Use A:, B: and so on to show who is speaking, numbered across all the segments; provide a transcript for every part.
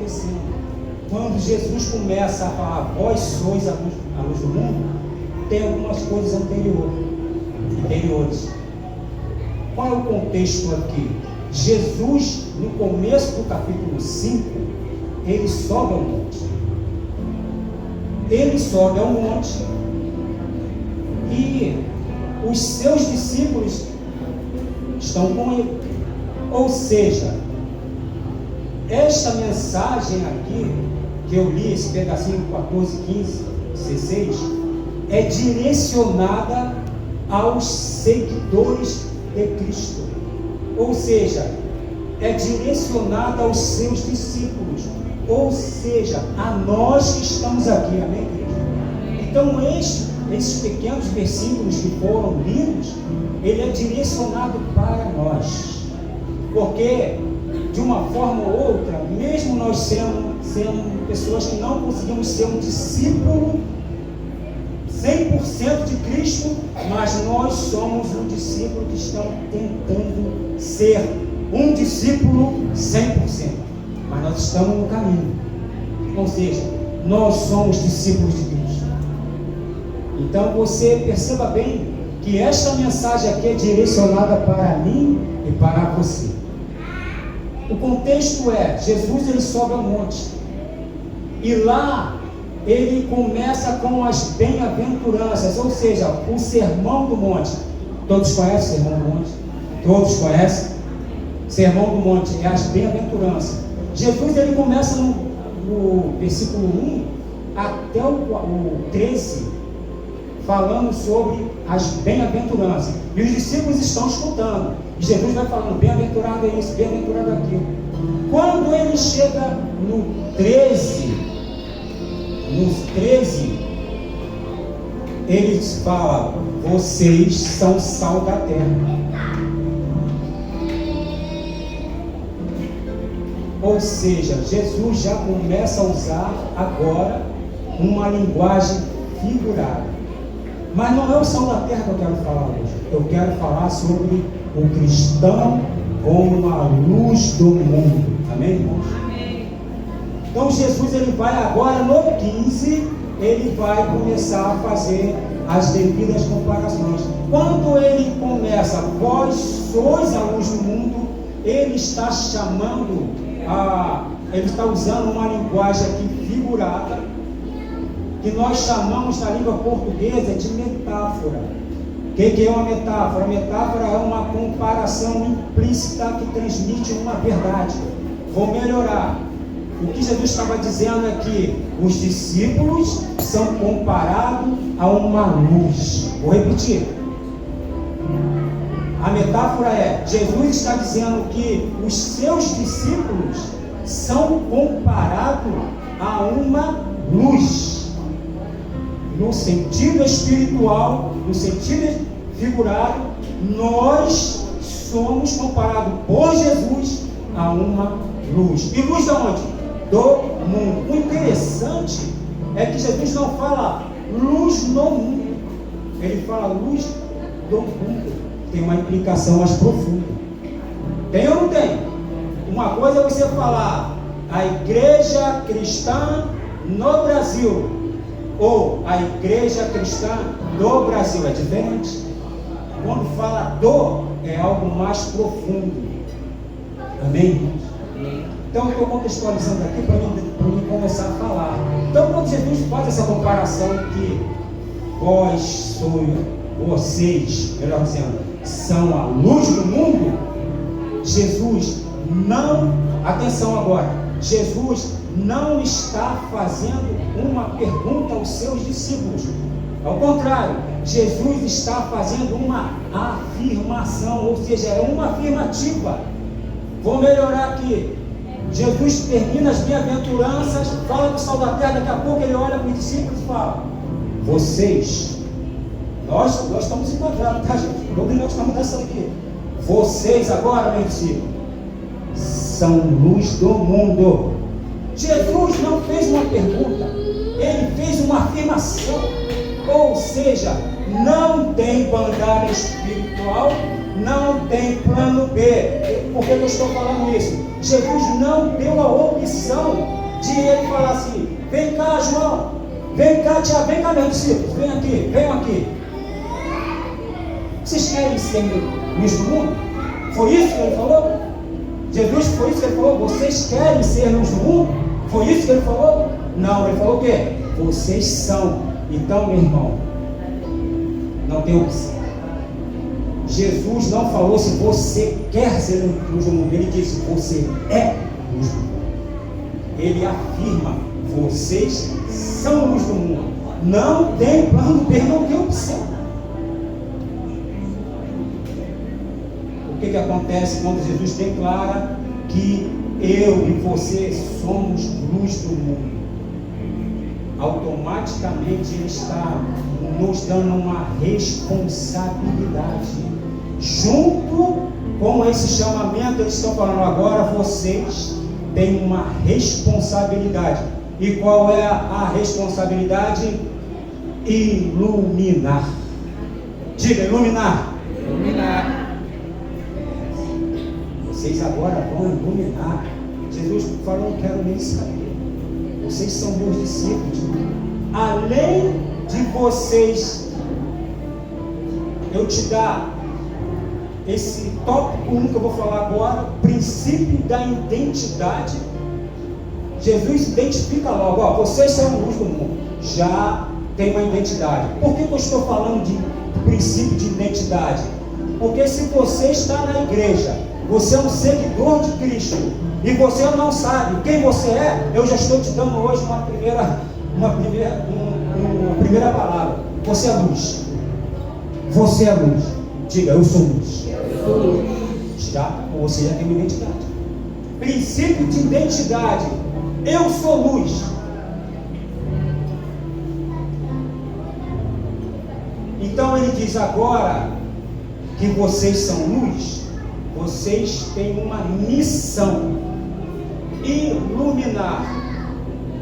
A: acontecendo. Quando Jesus começa a falar, vós sois a luz do mundo, tem algumas coisas anteriores. Qual é o contexto aqui? Jesus, no começo do capítulo 5, ele sobe ao monte. Ele sobe ao monte e os seus discípulos estão com ele. Ou seja, esta mensagem aqui, que eu li, esse pedacinho 14, 15, 16, é direcionada aos seguidores de Cristo. Ou seja, é direcionada aos seus discípulos. Ou seja, a nós que estamos aqui, amém, igreja? Então, esses pequenos versículos que foram lidos, ele é direcionado para nós. Porque, de uma forma ou outra, mesmo nós sendo pessoas que não conseguimos ser um discípulo 100% de Cristo, mas nós somos um discípulo que está tentando ser um discípulo 100%. Mas nós estamos no caminho. Ou seja, nós somos discípulos de Cristo. Então você perceba bem que esta mensagem aqui é direcionada para mim e para você. O contexto é, Jesus ele sobe ao monte. E lá ele começa com as bem-aventuranças, ou seja, o sermão do monte. Todos conhecem o sermão do monte? Todos conhecem? Sermão do monte é as bem-aventuranças. Jesus ele começa no versículo 1 até o 13, falando sobre as bem-aventuranças. E os discípulos estão escutando. E Jesus vai falando, bem-aventurado é isso, bem-aventurado é aquilo. Quando ele chega no 13, ele fala, vocês são sal da terra. Ou seja, Jesus já começa a usar agora uma linguagem figurada. Mas não é o sal da terra que eu quero falar hoje. Eu quero falar sobre o cristão como a luz do mundo. Amém, irmãos? Amém. Então Jesus ele vai agora no 15, ele vai começar a fazer as devidas comparações. Quando ele começa, vós sois a luz do mundo, ele está chamando ele está usando uma linguagem aqui figurada, que nós chamamos na língua portuguesa de metáfora. O que é uma metáfora? A metáfora é uma comparação implícita que transmite uma verdade. Vou melhorar. O que Jesus estava dizendo é que os discípulos são comparados a uma luz. Vou repetir. A metáfora é, Jesus está dizendo que os seus discípulos são comparados a uma luz. No sentido espiritual, no sentido figurado, nós somos comparados por Jesus a uma luz. E luz de onde? Do mundo. O interessante é que Jesus não fala luz no mundo. Ele fala luz do mundo. Tem uma implicação mais profunda. Tem ou não tem? Uma coisa é você falar a igreja cristã no Brasil ou a igreja cristã do Brasil. É diferente. Quando fala do, é algo mais profundo. Amém? Então eu estou contextualizando aqui para mim começar a falar. Então quando Jesus faz essa comparação que vocês, melhor dizendo, são a luz do mundo, Jesus não, atenção agora, Jesus não está fazendo uma pergunta aos seus discípulos. Ao contrário, Jesus está fazendo uma afirmação, ou seja, é uma afirmativa. Vou melhorar aqui. Jesus termina as bem-aventuranças, fala do sal da terra, daqui a pouco ele olha para os discípulos e fala, vocês, nós estamos enquadrados, tá, gente? Todos nós estamos nessa aqui. Vocês agora, meus discípulos, são luz do mundo. Jesus não fez uma pergunta, ele fez uma afirmação. Ou seja, não tem bandagem espiritual, não tem plano B. Por que eu estou falando isso? Jesus não deu a opção de ele falar assim: vem cá, João, vem cá, Tiago, vem cá, meus discípulos, vem aqui, venham aqui. Vocês querem ser luz do mundo? Foi isso que ele falou? Jesus, foi isso que ele falou? Vocês querem ser luz do mundo? Foi isso que ele falou? Não, ele falou o quê? Vocês são. Então, meu irmão, não tem opção. Jesus não falou se você quer ser luz do mundo. Ele disse: você é luz do mundo. Ele afirma: vocês são luz do mundo. Não tem plano B, não tem opção. O que acontece quando Jesus declara que eu e você somos luz do mundo? Automaticamente ele está nos dando uma responsabilidade. Junto com esse chamamento, eles estão falando: agora vocês têm uma responsabilidade. E qual é a responsabilidade? Iluminar. Diga: iluminar.
B: Iluminar.
A: Vocês agora vão iluminar. Jesus falou: não quero nem saber. Vocês são meus discípulos. Além de vocês, eu te dar esse tópico 1 que eu vou falar agora, princípio da identidade. Jesus identifica logo: ó, vocês são luz do mundo. Já tem uma identidade. Por que eu estou falando de princípio de identidade? Porque se você está na igreja, você é um seguidor de Cristo, e você não sabe quem você é, eu já estou te dando hoje uma primeira palavra: você é luz. Você é luz. Diga: eu sou luz.
B: Eu sou luz.
A: Você já tem uma identidade. Princípio de identidade: eu sou luz. Então ele diz: agora que vocês são luz, vocês têm uma missão: iluminar.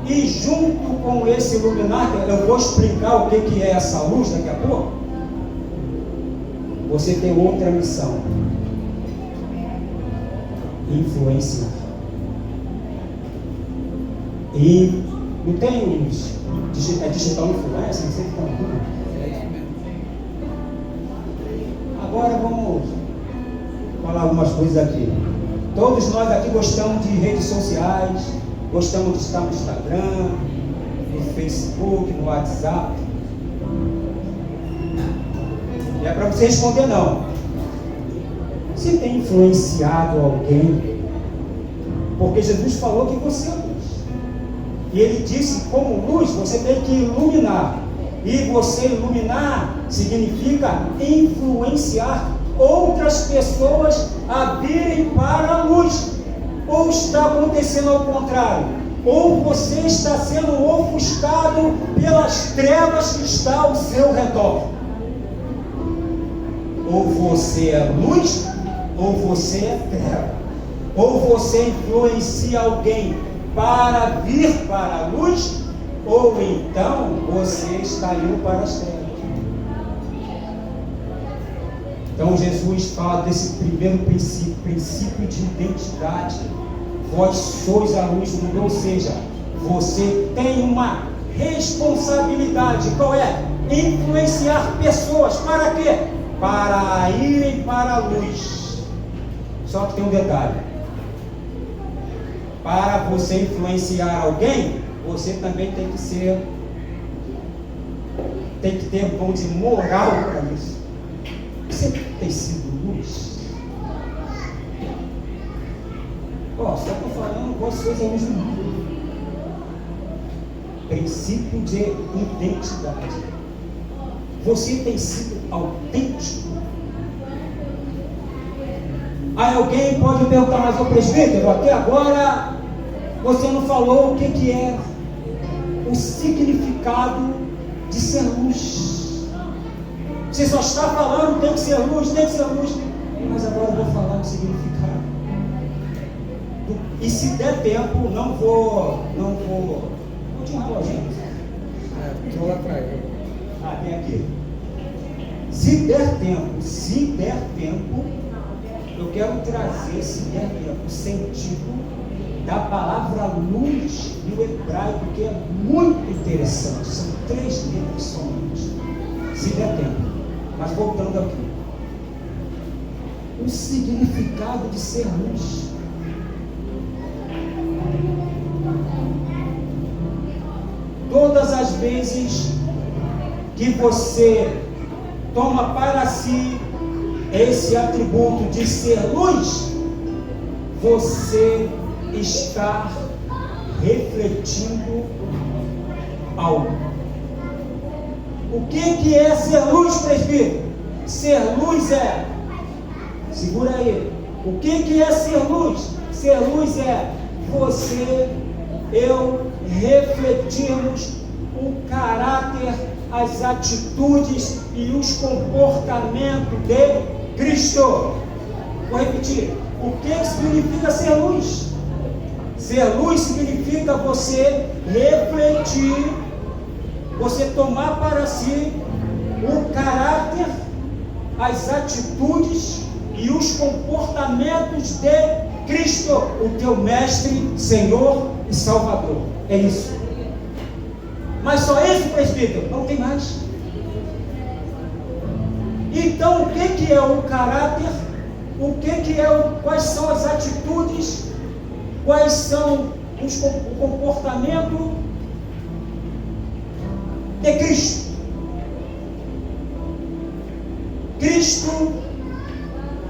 A: E junto com esse iluminar, eu vou explicar o que é essa luz daqui a pouco. Você tem outra missão: influenciar. E não tem digital influência, não sei o que está. Agora vamos falar algumas coisas aqui. Todos nós aqui gostamos de redes sociais, gostamos de estar no Instagram, no Facebook, no WhatsApp. E é para você responder: não. Você tem influenciado alguém? Porque Jesus falou que você é luz. E ele disse: como luz, você tem que iluminar. E você iluminar significa influenciar outras pessoas a virem para a luz. Ou está acontecendo ao contrário? Ou você está sendo ofuscado pelas trevas que estão ao seu redor? Ou você é luz, ou você é treva. Ou você influencia alguém para vir para a luz, ou então você está indo para as trevas. Então Jesus fala desse primeiro princípio de identidade. Vós sois a luz do mundo, ou seja, você tem uma responsabilidade. Qual é? Influenciar pessoas. Para quê? Para irem para a luz. Só que tem um detalhe: para você influenciar alguém, você também tem que ter, vamos dizer, moral para isso. Você tem sido luz? Só estou falando com as coisas ao mesmo mundo. Princípio de identidade. Você tem sido autêntico? Aí alguém pode perguntar: mas o presbítero, até agora você não falou o que é o significado de ser luz. Você só está falando tem que ser luz, tem que ser luz. Mas agora eu vou falar o significado. E se der tempo, não vou te enrolar, gente.
B: Estou lá atrás.
A: Tem aqui. Se der tempo, eu quero trazer, se der tempo, o sentido da palavra luz no hebraico, que é muito interessante. São 3 letras somente. Se der tempo. Mas voltando aqui. O significado de ser luz. Todas as vezes que você toma para si esse atributo de ser luz, você está refletindo algo. O que é ser luz, presbítero? Ser luz é, segura aí, o que é ser luz? Ser luz é você, eu, refletirmos o caráter, as atitudes e os comportamentos de Cristo. Vou repetir. O que significa ser luz? Ser luz significa você refletir, você tomar para si o caráter, as atitudes e os comportamentos de Cristo, o teu mestre, Senhor e Salvador. É isso. Mas só isso, presbítero? Não tem mais. Então, o que é o caráter? Quais são as atitudes? Quais são o comportamento de Cristo? Cristo,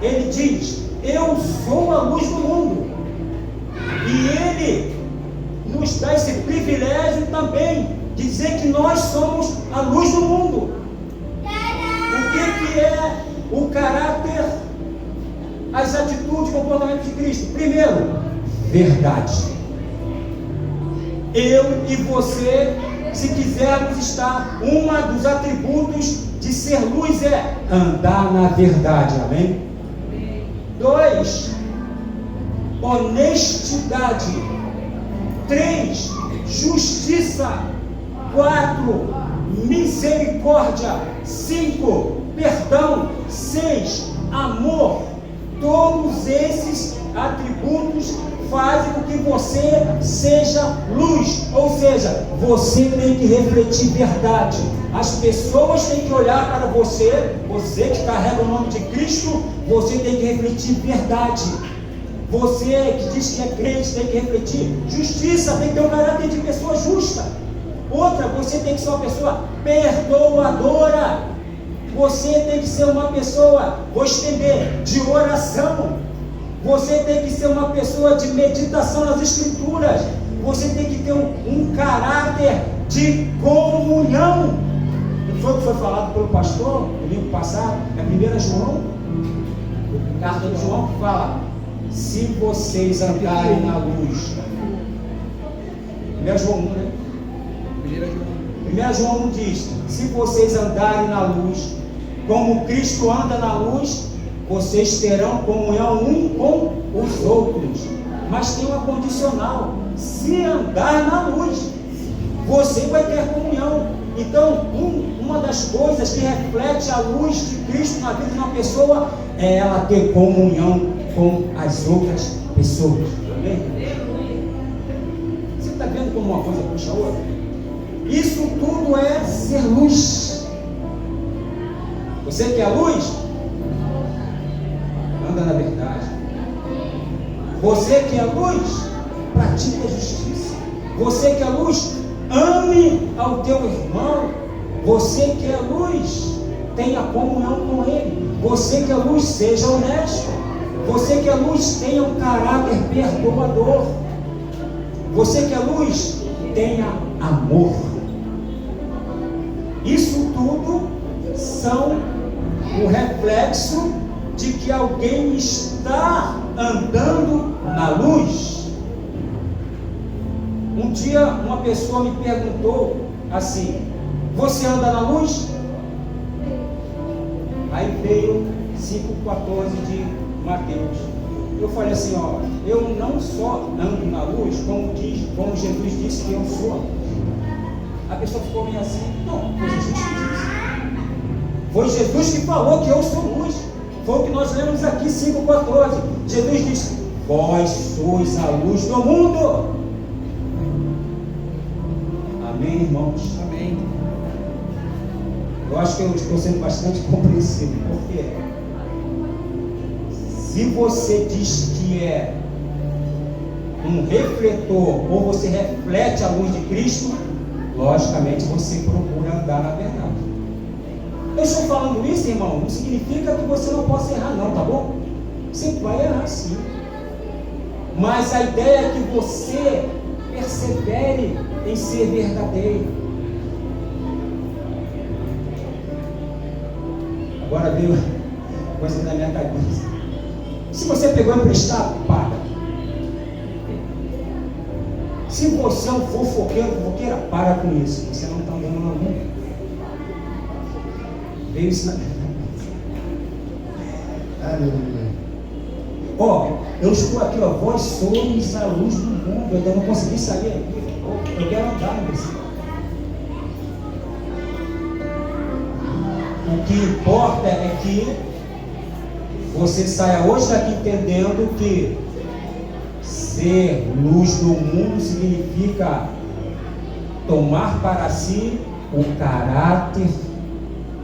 A: ele diz: eu sou a luz do mundo. E ele nos dá esse privilégio também de dizer que nós somos a luz do mundo. O que é o caráter, as atitudes e comportamentos de Cristo? Primeiro, verdade. Eu e você, se quisermos estar, um dos atributos de ser luz é andar na verdade, amém? 2, honestidade. 3, justiça. 4, misericórdia. 5, perdão. 6, amor. Todos esses atributos fazem com que você seja luz, ou seja, você tem que refletir verdade. As pessoas têm que olhar para você, você que carrega o nome de Cristo, você tem que refletir verdade. Você que diz que é crente tem que refletir justiça, tem que ter um caráter de pessoa justa. Outra, você tem que ser uma pessoa perdoadora. Você tem que ser uma pessoa, vou estender, de oração. Você tem que ser uma pessoa de meditação nas Escrituras. Você tem que ter um caráter de comunhão. Não foi o que foi falado pelo pastor no domingo passado? É 1 João, carta de João, que fala: se vocês andarem na luz. 1 João 1, né? 1 João 1 diz: se vocês andarem na luz, como Cristo anda na luz, vocês terão comunhão um com os outros. Mas tem uma condicional: se andar na luz, você vai ter comunhão. Então, uma das coisas que reflete a luz de Cristo na vida de uma pessoa é ela ter comunhão com as outras pessoas. Amém? Você está vendo como uma coisa puxa a outra? Isso tudo é ser luz. Você que é luz, anda na verdade. Você que é luz, pratica a justiça. Você que é luz, ame ao teu irmão. Você que é luz, tenha comunhão com ele. Você que é luz, seja honesto. Você que é luz, tenha um caráter perdoador. Você que é luz, tenha amor. Isso tudo são o reflexo de que alguém está andando na luz. Um dia uma pessoa me perguntou assim: você anda na luz? Aí veio 5,14 de Mateus. Eu falei assim: ó, eu não só ando na luz, como Jesus disse que eu sou. A pessoa ficou meio assim: não, foi Jesus que disse. Foi Jesus que falou que eu sou luz. Foi o que nós lemos aqui, 5,14. Jesus disse: vós sois a luz do mundo. Amém, irmãos? Amém. Eu acho que eu estou sendo bastante compreensivo, porque se você diz que é um refletor, ou você reflete a luz de Cristo, logicamente você procura andar na verdade. Eu estou falando isso, irmão, não significa que você não possa errar, não, tá bom? Você vai errar sim, mas a ideia é que você persevere em ser verdadeiro. Agora veio coisa na minha cabeça. Se você pegou emprestado, paga. Se você é um fofoqueira, para com isso. Você não está andando na luz. Veio isso na minha cabeça. Ó, eu estou aqui, ó. Vós sois a luz do mundo. Eu ainda não consegui sair aqui. Eu quero andar no versículo. O que importa é que você saia hoje daqui entendendo que ser luz do mundo significa tomar para si o caráter,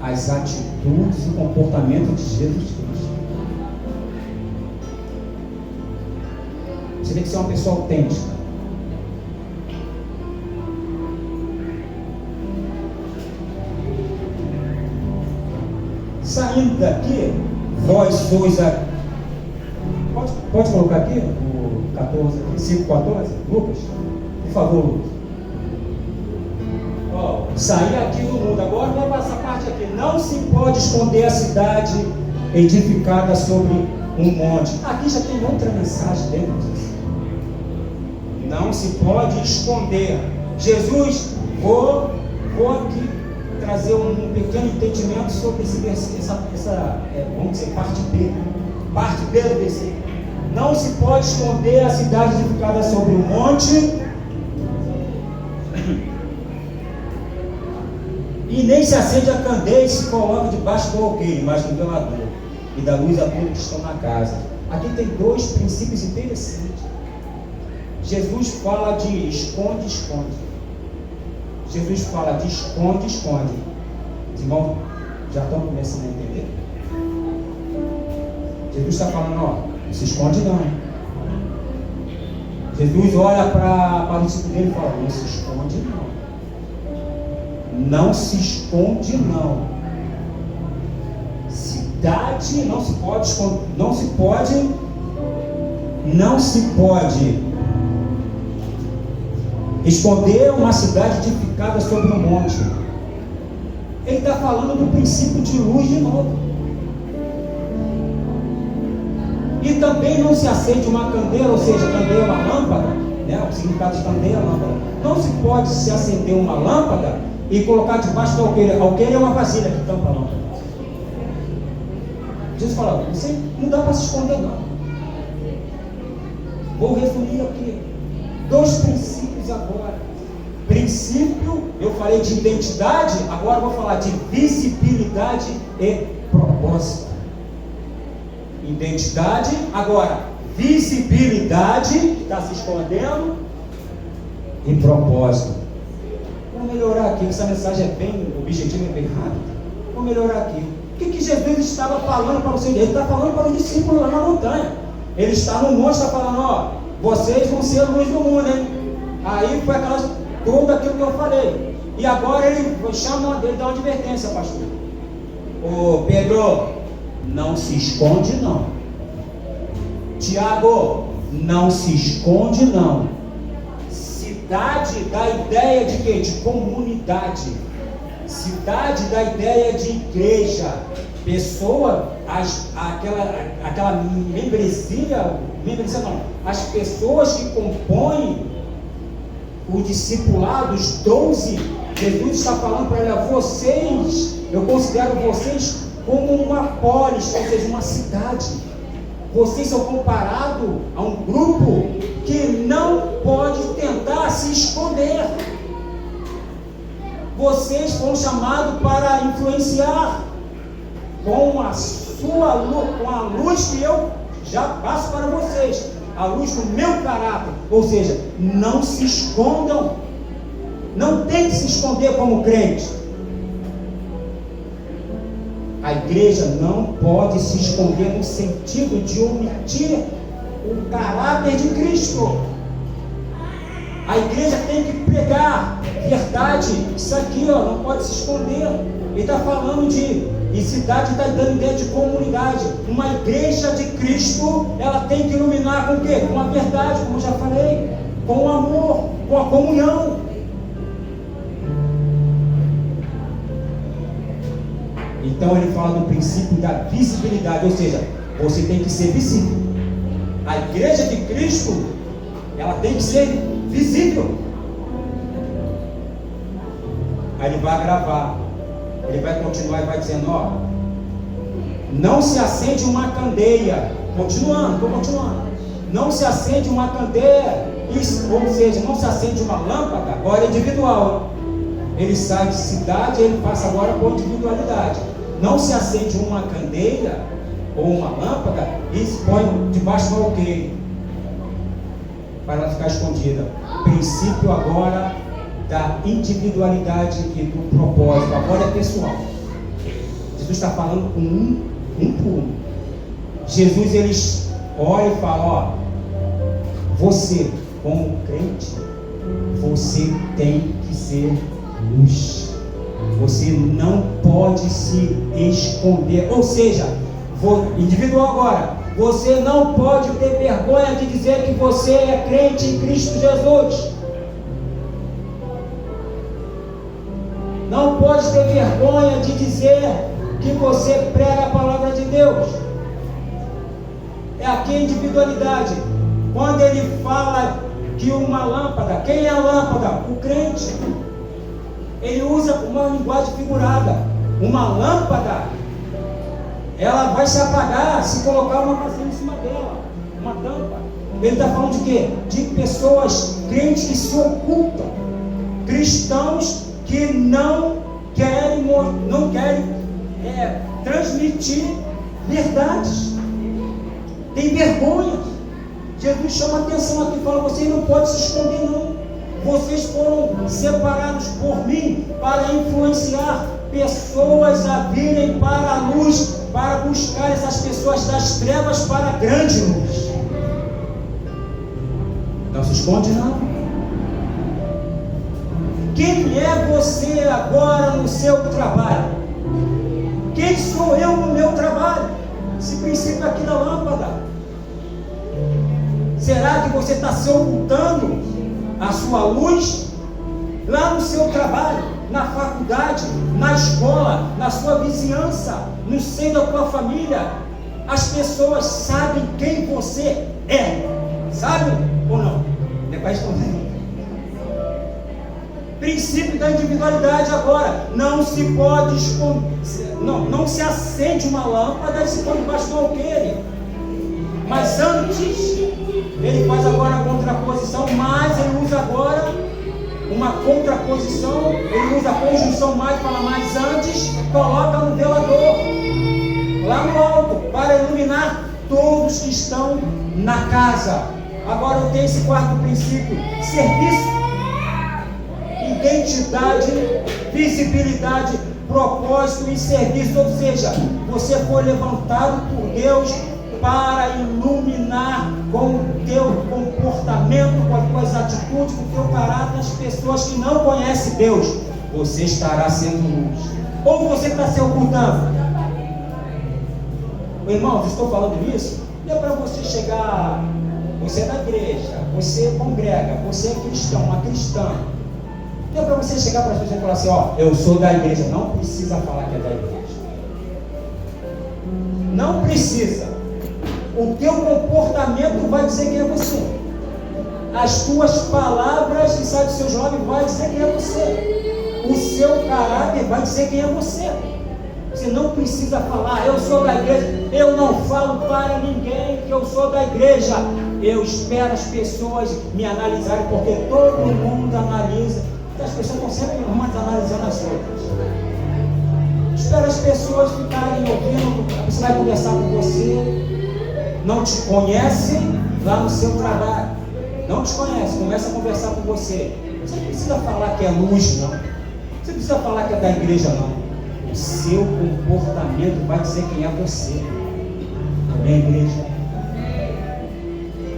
A: as atitudes e o comportamento de Jesus Cristo. Você tem que ser uma pessoa autêntica. Saindo daqui, vós sois a... Pode colocar aqui o 14, 5,14, Lucas? Por favor, Lucas. Sair aqui do mundo. Agora vai para essa parte aqui. Não se pode esconder a cidade edificada sobre um monte. Aqui já tem outra mensagem dentro disso. Não se pode esconder. Jesus, vou aqui trazer um pequeno entendimento sobre vamos dizer, parte B. Parte B do versículo. Não se pode esconder a cidade edificada sobre um monte, e nem se acende a candeia e se coloca debaixo do alqueire, mas no velador, e dá luz a todos que estão na casa. Aqui tem dois princípios interessantes. Jesus fala de esconde. Jesus fala de esconde. Os irmãos já estão começando a entender? Jesus está falando, ó, não se esconde não. Jesus olha para o discípulo dele e fala, não se esconde não. Não se esconde não. Cidade não se pode esconder, não se pode esconder uma cidade edificada sobre um monte. Ele está falando do princípio de luz de novo. E também não se acende uma candeia, ou seja, candeia é uma lâmpada, né? O significado de candeia é lâmpada. Não se pode se acender uma lâmpada e colocar debaixo do alqueire. Alqueire é uma vasilha que tampa a lâmpada. Jesus fala, você não dá para se esconder não. Vou resumir aqui. Dois princípios agora. Princípio, eu falei de identidade, agora vou falar de visibilidade e propósito. Identidade, agora visibilidade, que está se escondendo, e propósito. Vou melhorar aqui, essa mensagem é bem objetiva, é bem rápida. Vou melhorar aqui. O que Jesus estava falando para vocês? Ele está falando para os discípulos lá na montanha. Ele está no monte, está falando, ó, vocês vão ser a luz do mundo, hein? Aí foi tudo aquilo que eu falei. E agora ele chama dele, dá uma advertência, pastor. Ô Pedro, não se esconde não. Tiago, não se esconde não. Cidade dá ideia de quê? De comunidade. Cidade dá ideia de igreja. Pessoa, aquela membresia não. As pessoas que compõem o discipulado, os 12, Jesus está falando para ela, vocês, eu considero vocês como uma polis, ou seja, uma cidade. Vocês são comparados a um grupo que não pode tentar se esconder. Vocês foram chamados para influenciar. sua luz, com a luz que eu já passo para vocês, a luz do meu caráter. Ou seja, não se escondam, não tem que se esconder como crente. A igreja não pode se esconder no sentido de omitir o caráter de Cristo. A igreja tem que pregar verdade. Isso aqui, ó, não pode se esconder. Ele está falando e cidade está dando ideia de comunidade. Uma igreja de Cristo, ela tem que iluminar com o quê? Com a verdade, como eu já falei, com o amor, com a comunhão. Então ele fala do princípio da visibilidade, ou seja, você tem que ser visível. A igreja de Cristo, ela tem que ser visível. Aí ele vai gravar, ele vai continuar e vai dizendo, ó, não se acende uma candeia, estou continuando, não se acende uma candeia, ou seja, não se acende uma lâmpada, agora é individual, ele sai de cidade, ele passa agora por individualidade. Não se acende uma candeia ou uma lâmpada e se põe debaixo do alqueire para ela ficar escondida. Princípio agora da individualidade e do propósito, agora é pessoal. Jesus está falando com um por um. Jesus, ele olha e fala, ó, você como crente, você tem que ser luz. Você não pode se esconder. Ou seja, individual agora, você não pode ter vergonha de dizer que você é crente em Cristo Jesus. Não pode ter vergonha de dizer que você prega a palavra de Deus. É aqui a individualidade. Quando ele fala que uma lâmpada, quem é a lâmpada? O crente. Ele usa uma linguagem figurada. Uma lâmpada, ela vai se apagar se colocar uma vasilha em cima dela, uma tampa. Ele está falando de quê? De pessoas crentes que se ocultam, cristãos que não querem transmitir verdades, tem vergonha. Jesus chama a atenção aqui e fala, vocês não podem se esconder não. Vocês foram separados por mim para influenciar pessoas a virem para a luz, para buscar essas pessoas das trevas para a grande luz. Não se esconde não. Quem é você agora no seu trabalho? Quem sou eu no meu trabalho? Esse princípio aqui da lâmpada. Será que você está se ocultando a sua luz lá no seu trabalho, na faculdade, na escola, na sua vizinhança, no seio da tua família? As pessoas sabem quem você é. Sabem ou não? Depois responder. Princípio da individualidade agora. Não se pode esconder, não se acende uma lâmpada e se põe debaixo do alqueire. Mas antes, ele faz agora a contraposição, mas ele usa agora uma contraposição, ele usa a conjunção mais, fala mais antes, coloca no velador, lá no alto, para iluminar todos que estão na casa. Agora eu tenho esse quarto princípio, serviço, identidade, visibilidade, propósito e serviço. Ou seja, você foi levantado por Deus para iluminar com o teu comportamento, com as tuas atitudes, com o teu caráter, as pessoas que não conhecem Deus. Você estará sendo luz. Ou você está se ocultando? Irmãos, estou falando isso, não é para você chegar, você é da igreja, você congrega, você é cristão, uma cristã. Não é para você chegar para as pessoas e falar assim, ó, eu sou da igreja. Não precisa falar que é da igreja. Não precisa. O teu comportamento vai dizer quem é você. As tuas palavras que saem dos seus lábios vai dizer quem é você. O seu caráter vai dizer quem é você. Você não precisa falar, eu sou da igreja. Eu não falo para ninguém que eu sou da igreja. Eu espero as pessoas me analisarem, porque todo mundo analisa. As pessoas estão sempre umas analisando as outras. Espera as pessoas ficarem ouvindo. Você vai conversar com você, não te conhece lá no seu trabalho, não te conhece, começa a conversar com você. Você não precisa falar que é luz, não. Você não precisa falar que é da igreja, não. O seu comportamento vai dizer quem é você. Amém, igreja?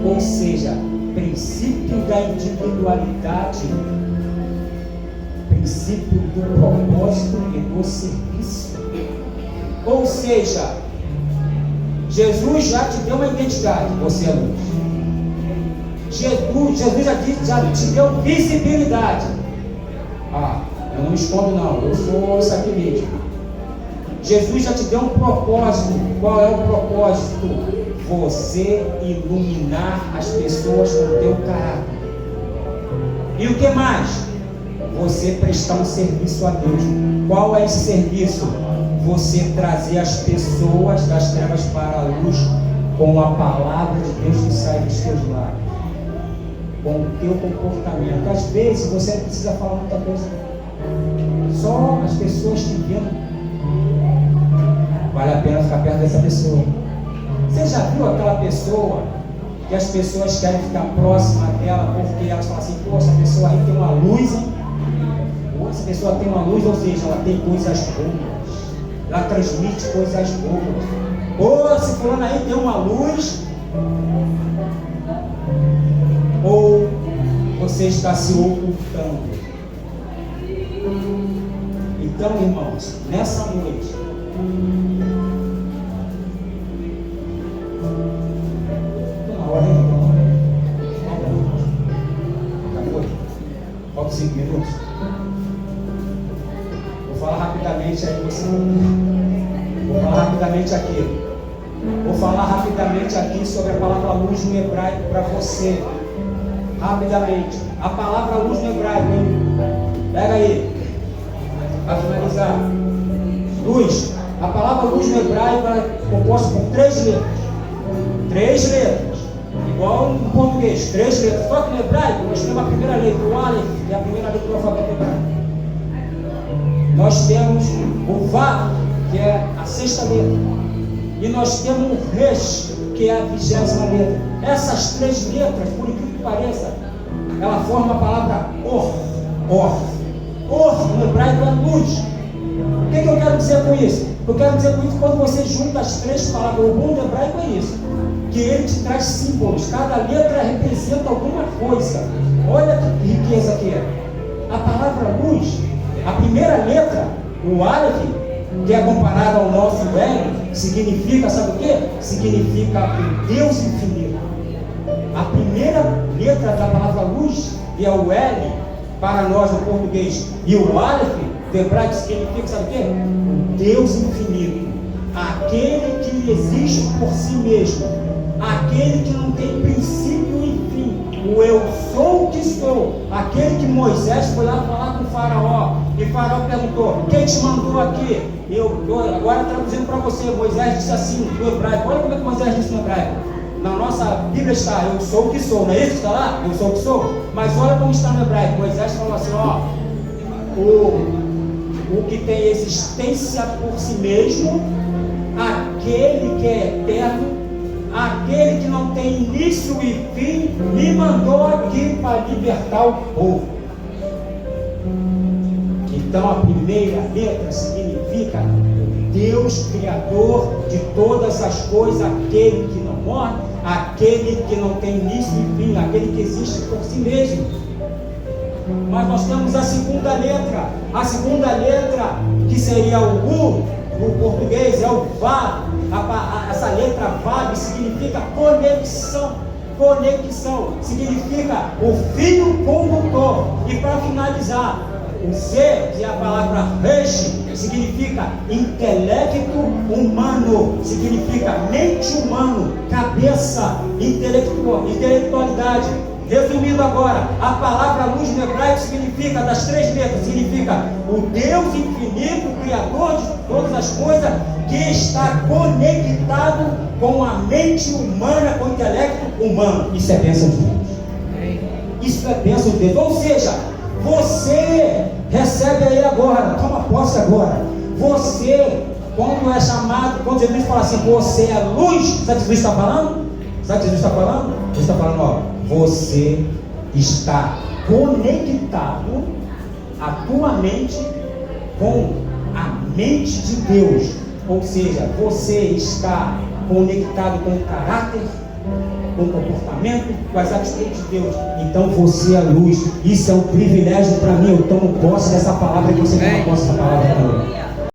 A: Ou seja, princípio da individualidade, princípio do propósito e do serviço. Ou seja, Jesus já te deu uma identidade, você é luz. Jesus já te deu visibilidade. Eu não me escondo não, eu sou isso aqui mesmo. Jesus já te deu um propósito. Qual é o propósito? Você iluminar as pessoas com o teu caráter. E o que mais? Você prestar um serviço a Deus. Qual é esse serviço? Você trazer as pessoas das trevas para a luz com a palavra de Deus que sai dos teus lábios, com o teu comportamento. Às vezes você não precisa falar muita coisa, só as pessoas te vendo. Vale a pena ficar perto dessa pessoa. Você já viu aquela pessoa que as pessoas querem ficar próxima dela porque elas falam assim: pô, essa pessoa aí tem uma luz, hein? Pô, essa pessoa tem uma luz, ou seja, ela tem coisas boas, ela transmite coisas boas. Pô, esse fulano aí tem uma luz. Ou você está se ocultando? Então, irmãos, nessa noite, acabou? Falta 5 minutos. Vou falar rapidamente aí, você. Vou falar rapidamente aqui. Vou falar rapidamente aqui sobre a palavra luz no hebraico para você. Rapidamente. A palavra luz no hebraico, hein? Pega aí. Para finalizar. Luz. A palavra luz no hebraico é composta por 3 letras. 3 letras. Igual no português. 3 letras. Só que no hebraico nós temos a primeira letra, o Aleph, que é a primeira letra do alfabeto hebraico. Nós temos o Vav, que é a 6ª letra. E nós temos o Resh, que é a 20ª letra. Essas 3 letras, por incrível que pareça, ela forma a palavra Or. Or no hebraico é luz. O que eu quero dizer com isso? Eu quero dizer com isso que quando você junta as 3 palavras, o bom do hebraico é isso, que ele te traz símbolos. Cada letra representa alguma coisa. Olha que riqueza que é. A palavra luz, a primeira letra, o Aleph, que é comparado ao nosso L, significa, sabe o que? Significa o Deus infinito. A primeira letra da palavra luz é o L para nós no português, e o Aleph do hebraico significa, sabe o que? O Deus infinito, aquele que existe por si mesmo, aquele que não tem princípio e fim, o eu sou o que sou, aquele que Moisés foi lá falar com o faraó, e o faraó perguntou: quem te mandou aqui? Eu agora traduzindo para você, Moisés disse assim no hebraico. Olha como é que Moisés disse no hebraico. Na nossa Bíblia está: eu sou o que sou, não é isso que está lá? Eu sou o que sou. Mas olha como está no hebraico. Moisés falou assim: ó, o que tem existência por si mesmo, aquele que é eterno, aquele que não tem início e fim, me mandou aqui para libertar o povo. Então a primeira letra significa Deus Criador de todas as coisas, aquele que não morre, aquele que não tem início e fim, aquele que existe por si mesmo. Mas nós temos a segunda letra. A segunda letra, que seria o U, no português, é o Vav. Essa letra Vav significa conexão. Conexão significa o fio condutor. E para finalizar, o Z, que é a palavra Resh, significa intelecto humano, significa mente humano, cabeça, intelectualidade. Resumindo agora, a palavra luz no hebraico significa, das 3 letras, significa o Deus infinito, Criador de todas as coisas, que está conectado com a mente humana, com o intelecto humano. Isso é bênção de Deus. Isso é bênção de Deus. Ou seja, você recebe aí agora, toma posse agora. Você, quando é chamado, quando Jesus fala assim, você é a luz, sabe o que Jesus está falando? Sabe o que Jesus está falando? Ele está falando, ó, você está conectado a tua mente com a mente de Deus. Ou seja, você está conectado com o caráter, com o comportamento, com as atitudes de Deus. Então você é luz. Isso é um privilégio para mim. Eu tomo posse dessa palavra e você toma posse dessa palavra também.